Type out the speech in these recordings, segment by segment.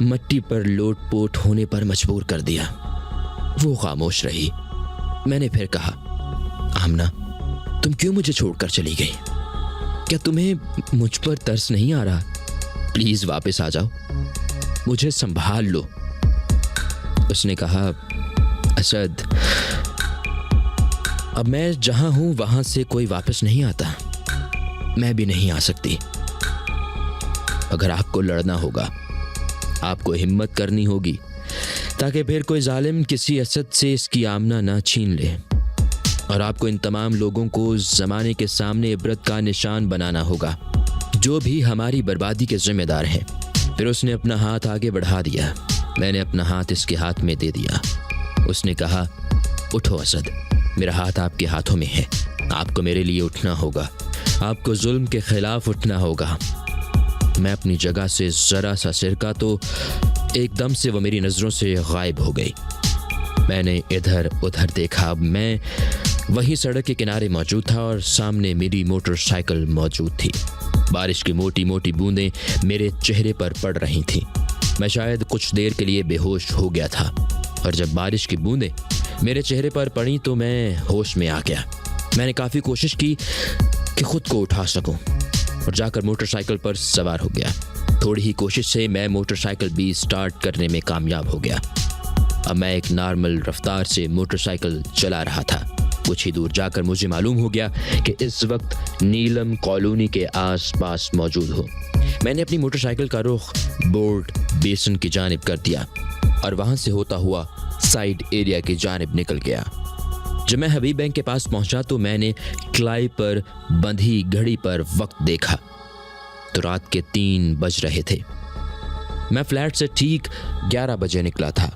مٹی پر لوٹ پوٹ ہونے پر مجبور کر دیا۔ وہ خاموش رہی۔ میں نے پھر کہا، آمنہ تم کیوں مجھے چھوڑ کر چلی گئی؟ کیا تمہیں مجھ پر ترس نہیں آ رہا؟ پلیز واپس آ جاؤ، مجھے سنبھال لو۔ اس نے کہا، اسد اب میں جہاں ہوں وہاں سے کوئی واپس نہیں آتا، میں بھی نہیں آ سکتی۔ اگر آپ کو لڑنا ہوگا، آپ کو ہمت کرنی ہوگی تاکہ پھر کوئی ظالم کسی اسد سے اس کی آمنہ نہ چھین لے، اور آپ کو ان تمام لوگوں کو زمانے کے سامنے عبرت کا نشان بنانا ہوگا جو بھی ہماری بربادی کے ذمہ دار ہیں۔ پھر اس نے اپنا ہاتھ آگے بڑھا دیا۔ میں نے اپنا ہاتھ اس کے ہاتھ میں دے دیا۔ اس نے کہا، اٹھو اسد، میرا ہاتھ آپ کے ہاتھوں میں ہے، آپ کو میرے لیے اٹھنا ہوگا، آپ کو ظلم کے خلاف اٹھنا ہوگا۔ میں اپنی جگہ سے ذرا سا سرکا تو ایک دم سے وہ میری نظروں سے غائب ہو گئی۔ میں نے ادھر ادھر دیکھا، میں وہی سڑک کے کنارے موجود تھا اور سامنے میری موٹر سائیکل موجود تھی۔ بارش کی موٹی موٹی بوندیں میرے چہرے پر پڑ رہی تھیں۔ میں شاید کچھ دیر کے لیے بے ہوش ہو گیا تھا، اور جب بارش کی بوندیں میرے چہرے پر پڑیں تو میں ہوش میں آ گیا۔ میں نے کافی کوشش کی کہ خود کو اٹھا سکوں اور جا کر موٹر سائیکل پر سوار ہو گیا۔ تھوڑی ہی کوشش سے میں موٹر سائیکل بھی سٹارٹ کرنے میں کامیاب ہو گیا۔ اب میں ایک نارمل رفتار سے موٹر سائیکل چلا رہا تھا۔ کچھ ہی دور جا کر مجھے معلوم ہو گیا کہ اس وقت نیلم کالونی کے آس پاس موجود ہوں۔ میں نے اپنی موٹر سائیکل کا رخ بورڈ بیسن کی جانب کر دیا اور وہاں سے ہوتا ہوا سائیڈ ایریا کی جانب نکل گیا۔ جب میں حبیب بینک کے پاس پہنچا تو میں نے کلائی پر بندھی گھڑی پر وقت دیکھا تو رات کے 3 بج رہے تھے۔ میں فلیٹ سے ٹھیک 11 بجے نکلا تھا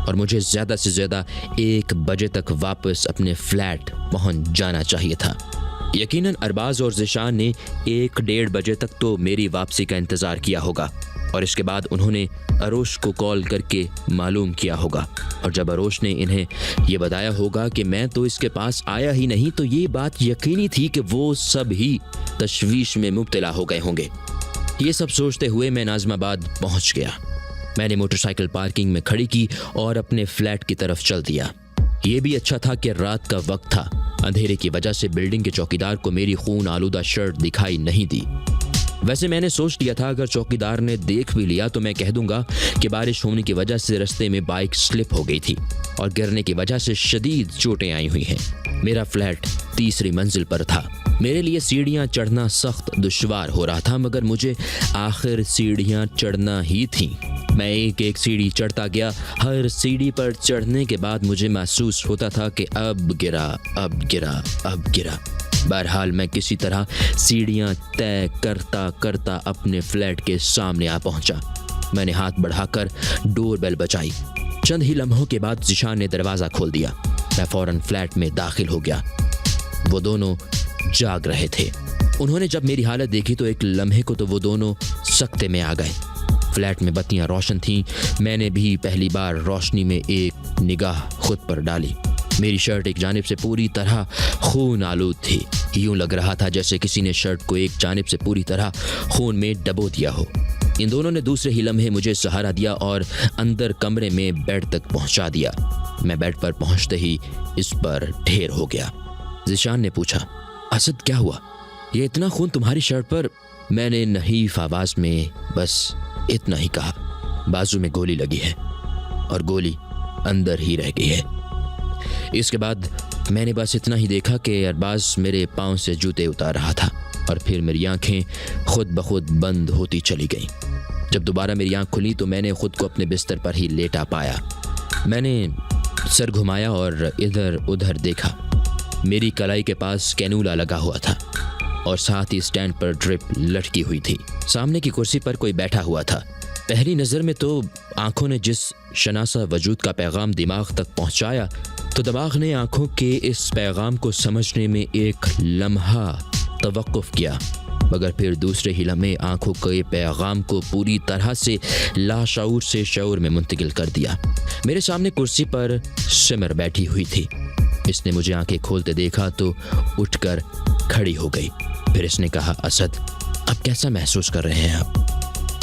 اور مجھے زیادہ سے زیادہ 1 بجے تک واپس اپنے فلیٹ پہنچ جانا چاہیے تھا۔ یقیناً ارباز اور ذیشان نے 1-1:30 بجے تک تو میری واپسی کا انتظار کیا ہوگا، اور اس کے بعد انہوں نے اروش کو کال کر کے معلوم کیا ہوگا، اور جب اروش نے انہیں یہ بتایا ہوگا کہ میں تو اس کے پاس آیا ہی نہیں تو یہ بات یقینی تھی کہ وہ سب ہی تشویش میں مبتلا ہو گئے ہوں گے۔ یہ سب سوچتے ہوئے میں ناظم آباد پہنچ گیا۔ میں نے موٹر سائیکل پارکنگ میں کھڑی کی اور اپنے فلیٹ کی طرف چل دیا۔ یہ بھی اچھا تھا کہ رات کا وقت تھا، اندھیرے کی وجہ سے بلڈنگ کے چوکیدار کو میری خون آلودہ شرٹ دکھائی نہیں دی۔ ویسے میں نے سوچ لیا تھا اگر چوکیدار نے دیکھ بھی لیا تو میں کہہ دوں گا کہ بارش ہونے کی وجہ سے رستے میں بائک سلپ ہو گئی تھی اور گرنے کی وجہ سے شدید چوٹیں آئی ہوئی ہیں۔ میرا فلیٹ 3ری منزل پر تھا۔ میرے لیے سیڑھیاں چڑھنا سخت دشوار ہو رہا تھا، مگر مجھے آخر سیڑھیاں چڑھنا ہی تھیں۔ میں ایک ایک سیڑھی چڑھتا گیا۔ ہر سیڑھی پر چڑھنے کے بعد مجھے محسوس ہوتا تھا کہ اب گرا، اب گرا، اب گرا۔ بہرحال میں کسی طرح سیڑھیاں طے کرتا کرتا اپنے فلیٹ کے سامنے آ پہنچا۔ میں نے ہاتھ بڑھا کر ڈور بیل بجائی۔ چند ہی لمحوں کے بعد ذیشان نے دروازہ کھول دیا۔ میں فوراً فلیٹ میں داخل ہو گیا۔ وہ دونوں جاگ رہے تھے۔ انہوں نے جب میری حالت دیکھی تو ایک لمحے کو تو وہ دونوں سکتے میں آ گئے۔ فلیٹ میں بتیاں روشن تھیں۔ میں نے بھی پہلی بار روشنی میں ایک نگاہ خود پر ڈالی۔ میری شرٹ ایک جانب سے پوری طرح خون آلود تھی۔ یوں لگ رہا تھا جیسے کسی نے شرٹ کو ایک جانب سے پوری طرح خون میں ڈبو دیا ہو۔ ان دونوں نے دوسرے ہی لمحے مجھے سہارا دیا اور اندر کمرے میں بیڈ تک پہنچا دیا۔ میں بیڈ پر پہنچتے ہی اس پر ڈھیر ہو گیا۔ ذیشان نے پوچھا، اسد کیا ہوا؟ یہ اتنا خون تمہاری شرٹ پر؟ میں نے نحیف آواز میں بس اتنا ہی کہا، بازو میں گولی لگی ہے اور گولی اندر ہی رہ گئی ہے۔ اس کے بعد میں نے بس اتنا ہی دیکھا کہ ارباز میرے پاؤں سے جوتے اتار رہا تھا اور پھر میری آنکھیں خود بخود بند ہوتی چلی گئیں۔ جب دوبارہ میری آنکھ کھلی تو میں نے خود کو اپنے بستر پر ہی لیٹا پایا۔ میں نے سر گھمایا اور ادھر ادھر دیکھا۔ میری کلائی کے پاس کینولا لگا ہوا تھا اور ساتھ ہی اسٹینڈ پر ڈرپ لٹکی ہوئی تھی۔ سامنے کی کرسی پر کوئی بیٹھا ہوا تھا۔ پہلی نظر میں تو آنکھوں نے جس شناسا وجود کا پیغام دماغ تک پہنچایا تو دماغ نے آنکھوں کے اس پیغام کو سمجھنے میں ایک لمحہ توقف کیا، مگر پھر دوسرے ہی لمحے آنکھوں کے پیغام کو پوری طرح سے لاشعور سے شعور میں منتقل کر دیا۔ میرے سامنے کرسی پر سمر بیٹھی ہوئی تھی۔ اس نے مجھے آنکھیں کھولتے دیکھا تو اٹھ کر کھڑی ہو گئی۔ پھر اس نے کہا، اسد اب کیسا محسوس کر رہے ہیں آپ؟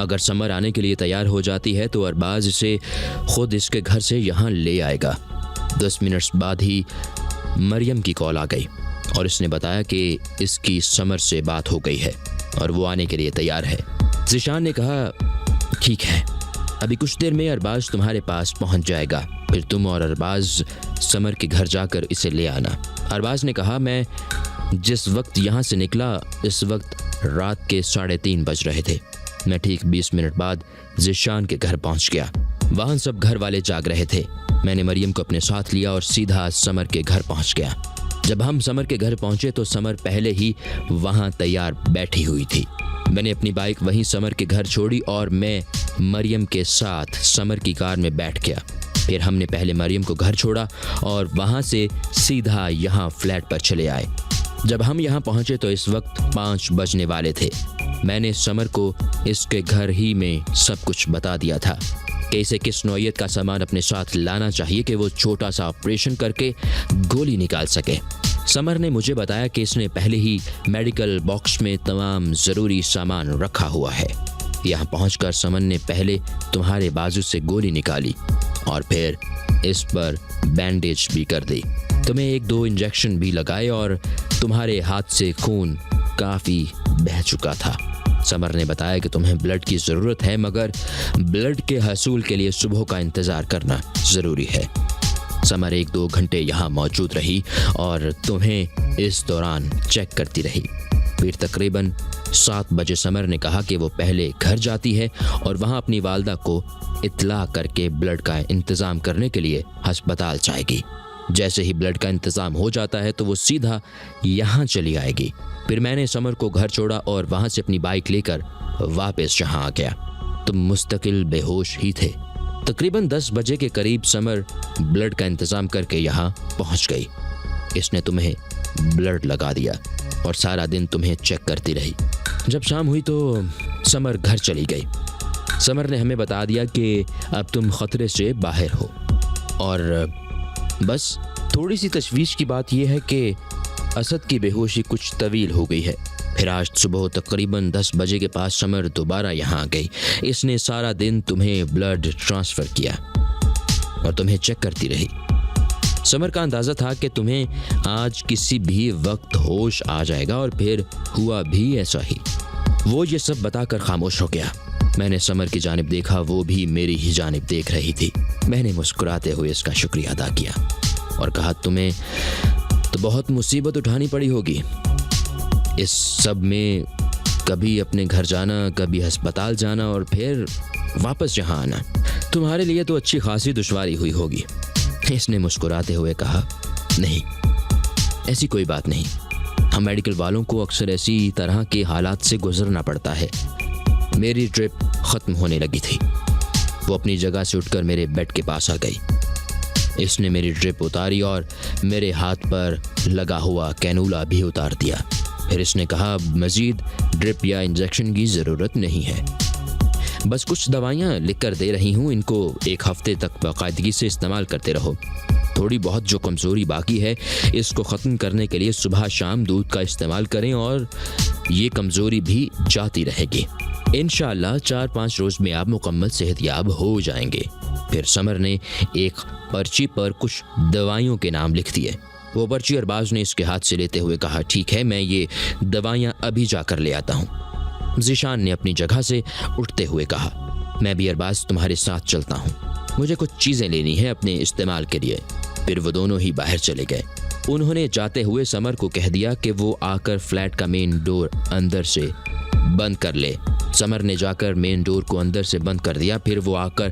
اگر سمر آنے کے لیے تیار ہو جاتی ہے تو ارباز اسے خود اس کے گھر سے یہاں لے آئے گا۔ 10 منٹ بعد ہی مریم کی کال آ گئی اور اس نے بتایا کہ اس کی سمر سے بات ہو گئی ہے اور وہ آنے کے لیے تیار ہے۔ ذیشان نے کہا ٹھیک ہے، ابھی کچھ دیر میں ارباز تمہارے پاس پہنچ جائے گا، پھر تم اور ارباز سمر کے گھر جا کر اسے لے آنا۔ ارباز نے کہا میں جس وقت یہاں سے نکلا اس وقت رات کے 3:30 بج رہے تھے۔ میں ٹھیک 20 منٹ بعد ذیشان کے گھر پہنچ گیا۔ وہاں سب گھر والے جاگ رہے تھے۔ میں نے مریم کو اپنے ساتھ لیا اور سیدھا سمر کے گھر پہنچ گیا۔ جب ہم سمر کے گھر پہنچے تو سمر پہلے ہی وہاں تیار بیٹھی ہوئی تھی۔ میں نے اپنی بائک وہیں سمر کے گھر چھوڑی اور میں مریم کے ساتھ سمر کی کار میں بیٹھ گیا۔ پھر ہم نے پہلے مریم کو گھر چھوڑا اور وہاں سے سیدھا یہاں فلیٹ پر چلے آئے۔ جب ہم یہاں پہنچے تو اس وقت 5 بجنے والے تھے۔ میں نے سمر کو اس کے گھر ہی میں سب کچھ بتا دیا تھا کہ اسے کس نوعیت کا سامان اپنے ساتھ لانا چاہیے کہ وہ چھوٹا سا آپریشن کر کے گولی نکال سکے۔ سمر نے مجھے بتایا کہ اس نے پہلے ہی میڈیکل باکس میں تمام ضروری سامان رکھا ہوا ہے۔ یہاں پہنچ کر سمر نے پہلے تمہارے بازو سے گولی نکالی اور پھر اس پر بینڈیج بھی کر دی۔ تمہیں 1-2 انجیکشن بھی لگائے اور تمہارے ہاتھ سے خون کافی بہہ چکا تھا۔ سمر نے بتایا کہ تمہیں بلڈ کی ضرورت ہے مگر بلڈ کے حصول کے لیے صبح کا انتظار کرنا ضروری ہے۔ سمر 1-2 گھنٹے یہاں موجود رہی اور تمہیں اس دوران چیک کرتی رہی۔ پھر تقریباً 7 بجے سمر نے کہا کہ وہ پہلے گھر جاتی ہے اور وہاں اپنی والدہ کو اطلاع کر کے بلڈ کا انتظام کرنے کے لیے ہسپتال جائے گی۔ جیسے ہی بلڈ کا انتظام ہو جاتا ہے تو وہ سیدھا یہاں چلی آئے گی۔ پھر میں نے سمر کو گھر چھوڑا اور وہاں سے اپنی بائک لے کر واپس یہاں آ گیا۔ تم مستقل بے ہوش ہی تھے۔ تقریباً 10 بجے کے قریب سمر بلڈ کا انتظام کر کے یہاں پہنچ گئی۔ اس نے تمہیں بلڈ لگا دیا اور سارا دن تمہیں چیک کرتی رہی۔ جب شام ہوئی تو سمر گھر چلی گئی۔ سمر نے ہمیں بتا دیا کہ اب تم خطرے سے باہر ہو اور بس تھوڑی سی تشویش کی بات یہ ہے کہ اسد کی بے ہوشی کچھ طویل ہو گئی ہے۔ پھر آج صبح تقریباً 10 بجے کے پاس سمر دوبارہ یہاں آ گئی۔ اس نے سارا دن تمہیں بلڈ ٹرانسفر کیا اور تمہیں چیک کرتی رہی۔ سمر کا اندازہ تھا کہ تمہیں آج کسی بھی وقت ہوش آ جائے گا اور پھر ہوا بھی ایسا ہی۔ وہ یہ سب بتا کر خاموش ہو گیا۔ میں نے سمر کی جانب دیکھا، وہ بھی میری ہی جانب دیکھ رہی تھی۔ میں نے مسکراتے ہوئے اس کا شکریہ ادا کیا اور کہا تمہیں تو بہت مصیبت اٹھانی پڑی ہوگی اس سب میں، کبھی اپنے گھر جانا، کبھی ہسپتال جانا اور پھر واپس یہاں آنا۔ تمہارے لیے تو اچھی خاصی دشواری ہوئی ہوگی۔ اس نے مسکراتے ہوئے کہا نہیں، ایسی کوئی بات نہیں۔ ہم میڈیکل والوں کو اکثر ایسی طرح کے حالات سے گزرنا پڑتا ہے۔ میری ڈرپ ختم ہونے لگی تھی۔ وہ اپنی جگہ سے اٹھ کر میرے بیڈ کے پاس آ گئی۔ اس نے میری ڈرپ اتاری اور میرے ہاتھ پر لگا ہوا کینولا بھی اتار دیا۔ پھر اس نے کہا مزید ڈرپ یا انجیکشن کی ضرورت نہیں ہے، بس کچھ دوائیاں لکھ کر دے رہی ہوں، ان کو 1 ہفتے تک باقاعدگی سے استعمال کرتے رہو۔ تھوڑی بہت جو کمزوری باقی ہے اس کو ختم کرنے کے لیے صبح شام دودھ کا استعمال کریں اور یہ کمزوری بھی جاتی رہے گی۔ انشاءاللہ 4-5 روز میں آپ مکمل صحت یاب ہو جائیں گے۔ پھر سمر نے ایک پرچی پر کچھ دوائیوں کے نام لکھ دیے۔ وہ پرچی ارباز نے اس کے ہاتھ سے لیتے ہوئے کہا ٹھیک ہے، میں یہ دوائیاں ابھی جا کر لے آتا ہوں۔ ذیشان نے اپنی جگہ سے اٹھتے ہوئے کہا میں بھی ارباز تمہارے ساتھ چلتا ہوں، مجھے کچھ چیزیں لینی ہیں اپنے استعمال کے لیے۔ پھر وہ دونوں ہی باہر چلے گئے۔ انہوں نے جاتے ہوئے سمر کو کہہ دیا کہ وہ آ کر فلیٹ کا مین ڈور اندر سے بند کر لے۔ سمر نے جا کر مین ڈور کو اندر سے بند کر دیا۔ پھر وہ آ کر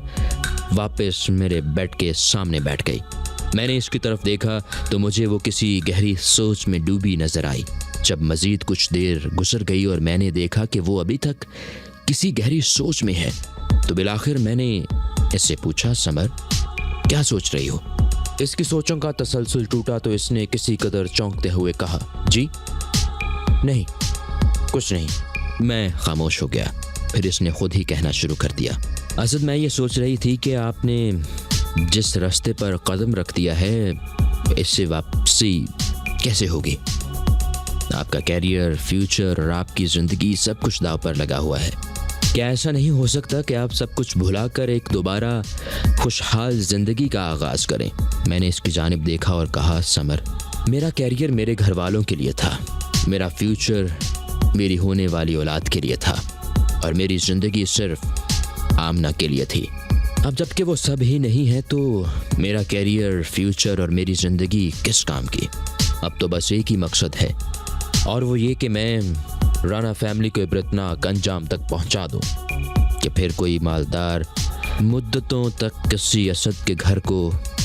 واپس میرے بیڈ کے سامنے بیٹھ گئی۔ میں نے اس کی طرف دیکھا تو مجھے وہ کسی گہری سوچ میں ڈوبی نظر آئی۔ جب مزید کچھ دیر گزر گئی اور میں نے دیکھا کہ وہ ابھی تک کسی گہری سوچ میں ہے تو بالآخر میں نے اس سے پوچھا سمر کیا سوچ رہی ہو؟ اس کی سوچوں کا تسلسل ٹوٹا تو اس نے کسی قدر چونکتے ہوئے کہا جی نہیں کچھ نہیں۔ میں خاموش ہو گیا۔ پھر اس نے خود ہی کہنا شروع کر دیا اسد میں یہ سوچ رہی تھی کہ آپ نے جس راستے پر قدم رکھ دیا ہے اس سے واپسی کیسے ہوگی؟ آپ کا کیریئر، فیوچر اور آپ کی زندگی سب کچھ داؤ پر لگا ہوا ہے۔ کیا ایسا نہیں ہو سکتا کہ آپ سب کچھ بھلا کر ایک دوبارہ خوشحال زندگی کا آغاز کریں؟ میں نے اس کی جانب دیکھا اور کہا، سمر، میرا کیریئر میرے گھر والوں کے لیے تھا، میرا فیوچر میری ہونے والی اولاد کے لیے تھا، اور میری زندگی صرف آمنہ کے لیے تھی۔ اب جب کہ وہ سب ہی نہیں ہے تو میرا کیریئر، فیوچر اور میری زندگی کس کام کی؟ اب تو بس ایک ہی مقصد ہے، اور وہ یہ کہ میں رانا فیملی کو عبرتناک انجام تک پہنچا دوں کہ پھر کوئی مالدار مدتوں تک کسی اسد کے گھر کو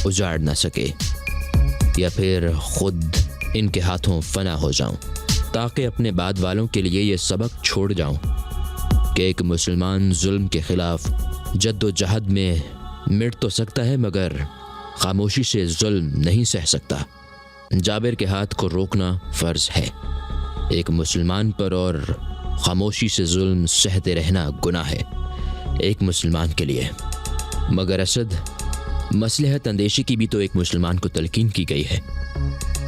اجاڑ نہ سکے، یا پھر خود ان کے ہاتھوں فنا ہو جاؤں، تاکہ اپنے بعد والوں کے لیے یہ سبق چھوڑ جاؤں کہ ایک مسلمان ظلم کے خلاف جد و جہد میں مٹ تو سکتا ہے مگر خاموشی سے ظلم نہیں سہ سکتا۔ جابر کے ہاتھ کو روکنا فرض ہے ایک مسلمان پر، اور خاموشی سے ظلم سہتے رہنا گناہ ہے ایک مسلمان کے لیے۔ مگر اسد، مصلحت اندیشی کی بھی تو ایک مسلمان کو تلقین کی گئی ہے۔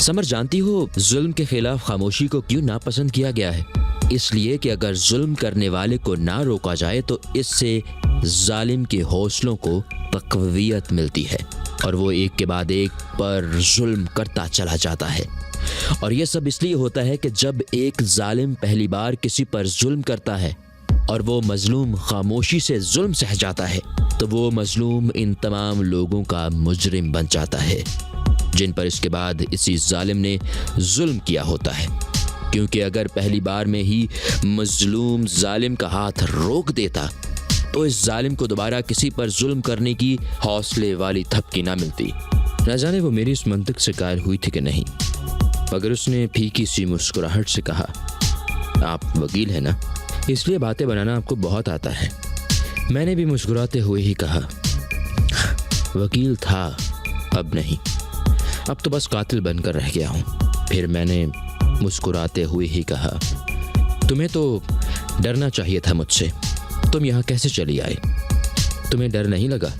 سمر، جانتی ہو ظلم کے خلاف خاموشی کو کیوں ناپسند کیا گیا ہے؟ اس لیے کہ اگر ظلم کرنے والے کو نہ روکا جائے تو اس سے ظالم کے حوصلوں کو تقویت ملتی ہے، اور وہ ایک کے بعد ایک پر ظلم کرتا چلا جاتا ہے۔ اور یہ سب اس لیے ہوتا ہے کہ جب ایک ظالم پہلی بار کسی پر ظلم کرتا ہے اور وہ مظلوم خاموشی سے ظلم سہ جاتا ہے تو وہ مظلوم ان تمام لوگوں کا مجرم بن جاتا ہے جن پر اس کے بعد اسی ظالم نے ظلم کیا ہوتا ہے، کیونکہ اگر پہلی بار میں ہی مظلوم ظالم کا ہاتھ روک دیتا تو اس ظالم کو دوبارہ کسی پر ظلم کرنے کی حوصلے والی تھپکی نہ ملتی۔ نہ جانے وہ میری اس منطق سے قائل ہوئی تھی کہ نہیں، مگر اس نے پھیکی سی مسکراہٹ سے کہا، آپ وکیل ہیں نا، اس لیے باتیں بنانا آپ کو بہت آتا ہے۔ میں نے بھی مسکراتے ہوئے ہی کہا، وکیل تھا، اب نہیں، اب تو بس قاتل بن کر رہ گیا ہوں۔ پھر میں نے مسکراتے ہوئے ہی کہا، تمہیں تو ڈرنا چاہیے تھا مجھ سے، تم یہاں کیسے چلی آئے؟ تمہیں ڈر نہیں لگا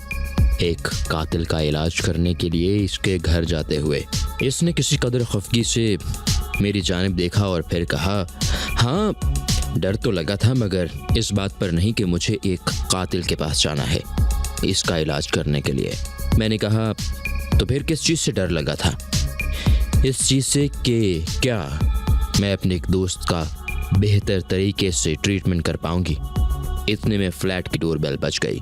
ایک قاتل کا علاج کرنے کے لیے اس کے گھر جاتے ہوئے؟ اس نے کسی قدر خفگی سے میری جانب دیکھا اور پھر کہا، ہاں ڈر تو لگا تھا، مگر اس بات پر نہیں کہ مجھے ایک قاتل کے پاس جانا ہے اس کا علاج کرنے کے لیے۔ میں نے کہا، تو پھر کس چیز سے ڈر لگا تھا؟ اس چیز سے کہ کیا میں اپنے ایک دوست کا بہتر طریقے سے ٹریٹمنٹ کر پاؤں گی۔ اتنے میں فلیٹ کی ڈور بیل بج گئی۔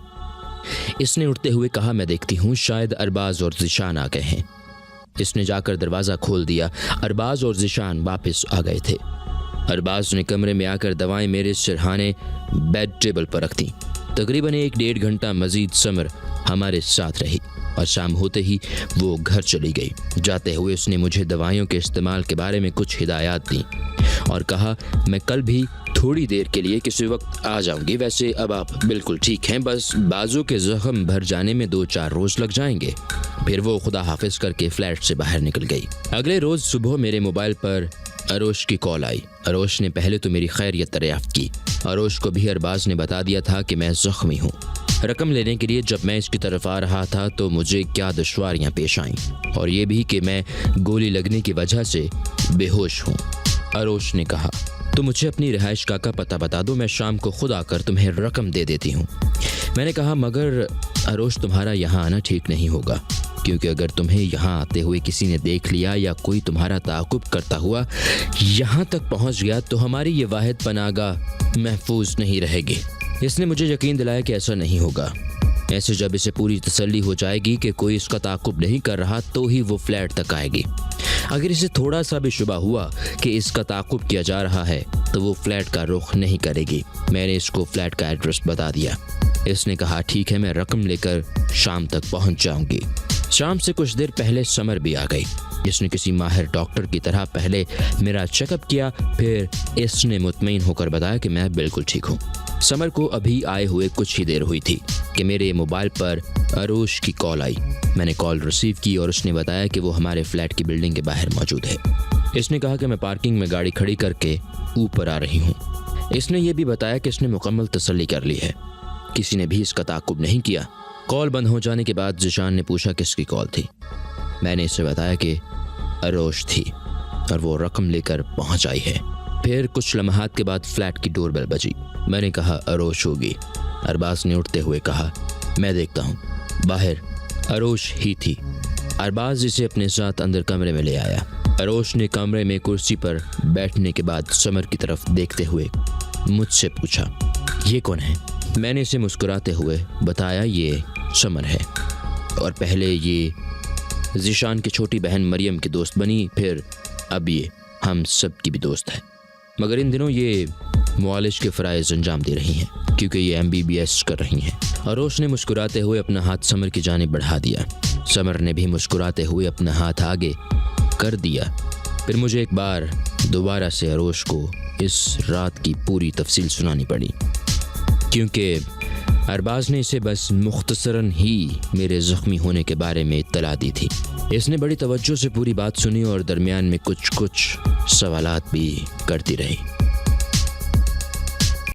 اس نے اٹھتے ہوئے کہا، میں دیکھتی ہوں شاید ارباز اور ذیشان آ گئے ہیں۔ اس نے جا کر دروازہ کھول دیا۔ ارباز اور ذیشان واپس آ گئے تھے۔ ارباز نے کمرے میں آ کر دوائیں میرے سرہانے بیڈ ٹیبل پر رکھ دیں۔ تقریباً 1-1.5 گھنٹہ مزید سمر ہمارے ساتھ رہی اور شام ہوتے ہی وہ گھر چلی گئی۔ جاتے ہوئے اس نے مجھے دوائیوں کے استعمال کے بارے میں کچھ ہدایات دیں اور کہا، میں کل بھی تھوڑی دیر کے لیے کسی وقت آ جاؤں گی۔ ویسے اب آپ بالکل ٹھیک ہیں، بس بازو کے زخم بھر جانے میں 2-4 روز لگ جائیں گے۔ پھر وہ خدا حافظ کر کے فلیٹ سے باہر نکل گئی۔ اگلے روز صبح میرے موبائل پر اروش کی کال آئی۔ اروش نے پہلے تو میری خیریت دریافت کی۔ اروش کو بھی ارباز نے بتا دیا تھا کہ میں زخمی ہوں۔ رقم لینے کے لیے جب میں اس کی طرف آ رہا تھا تو مجھے کیا دشواریاں پیش آئیں، اور یہ بھی کہ میں گولی لگنے کی وجہ سے بے ہوش ہوں۔ اروش نے کہا، تو مجھے اپنی رہائش گاہ کا پتہ بتا دو، میں شام کو خود آ کر تمہیں رقم دے دیتی ہوں۔ میں نے کہا، مگر اروش تمہارا یہاں آنا ٹھیک نہیں ہوگا، کیونکہ اگر تمہیں یہاں آتے ہوئے کسی نے دیکھ لیا یا کوئی تمہارا تعاقب کرتا ہوا یہاں تک پہنچ گیا تو ہماری یہ واحد پناہ گاہ محفوظ نہیں رہے گی۔ اس نے مجھے یقین دلایا کہ ایسا نہیں ہوگا۔ ایسے جب اسے پوری تسلی ہو جائے گی کہ کوئی اس کا تعاقب نہیں کر رہا تو ہی وہ فلیٹ تک آئے گی۔ اگر اسے تھوڑا سا بھی شبہ ہوا کہ اس کا تعاقب کیا جا رہا ہے تو وہ فلیٹ کا رخ نہیں کرے گی۔ میں نے اس کو فلیٹ کا ایڈریس بتا دیا۔ اس نے کہا، ٹھیک ہے، میں رقم لے کر شام تک پہنچ جاؤں گی۔ شام سے کچھ دیر پہلے سمر بھی آ گئی۔ اس نے کسی ماہر ڈاکٹر کی طرح پہلے میرا چیک اپ کیا، پھر اس نے مطمئن ہو کر بتایا کہ میں بالکل ٹھیک ہوں۔ سمر کو ابھی آئے ہوئے کچھ ہی دیر ہوئی تھی کہ میرے موبائل پر اروش کی کال آئی۔ میں نے کال ریسیو کی اور اس نے بتایا کہ وہ ہمارے فلیٹ کی بلڈنگ کے باہر موجود ہے۔ اس نے کہا کہ میں پارکنگ میں گاڑی کھڑی کر کے اوپر آ رہی ہوں۔ اس نے یہ بھی بتایا کہ اس نے مکمل تسلی کر لی ہے، کسی نے بھی اس کا تعاقب نہیں کیا۔ کال بند ہو جانے کے بعد ذیشان نے پوچھا کس کی کال تھی۔ میں نے اسے بتایا کہ اروش تھی اور وہ رقم لے کر پہنچ آئی ہے۔ پھر کچھ لمحات کے بعد فلیٹ کی ڈور بیل بجی۔ میں نے کہا اروش ہوگی۔ ارباز نے اٹھتے ہوئے کہا میں دیکھتا ہوں۔ باہر اروش ہی تھی۔ ارباز اسے اپنے ساتھ اندر کمرے میں لے آیا۔ اروش نے کمرے میں کرسی پر بیٹھنے کے بعد سمر کی طرف دیکھتے ہوئے مجھ سے پوچھا یہ کون ہے؟ میں نے اسے مسکراتے ہوئے بتایا یہ سمر ہے، اور پہلے یہ ذیشان کی چھوٹی بہن مریم کی دوست بنی، پھر اب یہ ہم سب کی بھی دوست ہے، مگر ان دنوں یہ معالج کے فرائض انجام دے رہی ہیں کیونکہ یہ MBBS کر رہی ہیں۔ اروش نے مسکراتے ہوئے اپنا ہاتھ سمر کی جانب بڑھا دیا۔ سمر نے بھی مسکراتے ہوئے اپنا ہاتھ آگے کر دیا۔ پھر مجھے ایک بار دوبارہ سے اروش کو اس رات کی پوری تفصیل سنانی پڑی، کیونکہ ارباز نے اسے بس مختصراً ہی میرے زخمی ہونے کے بارے میں اطلاع دی تھی۔ اس نے بڑی توجہ سے پوری بات سنی اور درمیان میں کچھ سوالات بھی کرتی رہی۔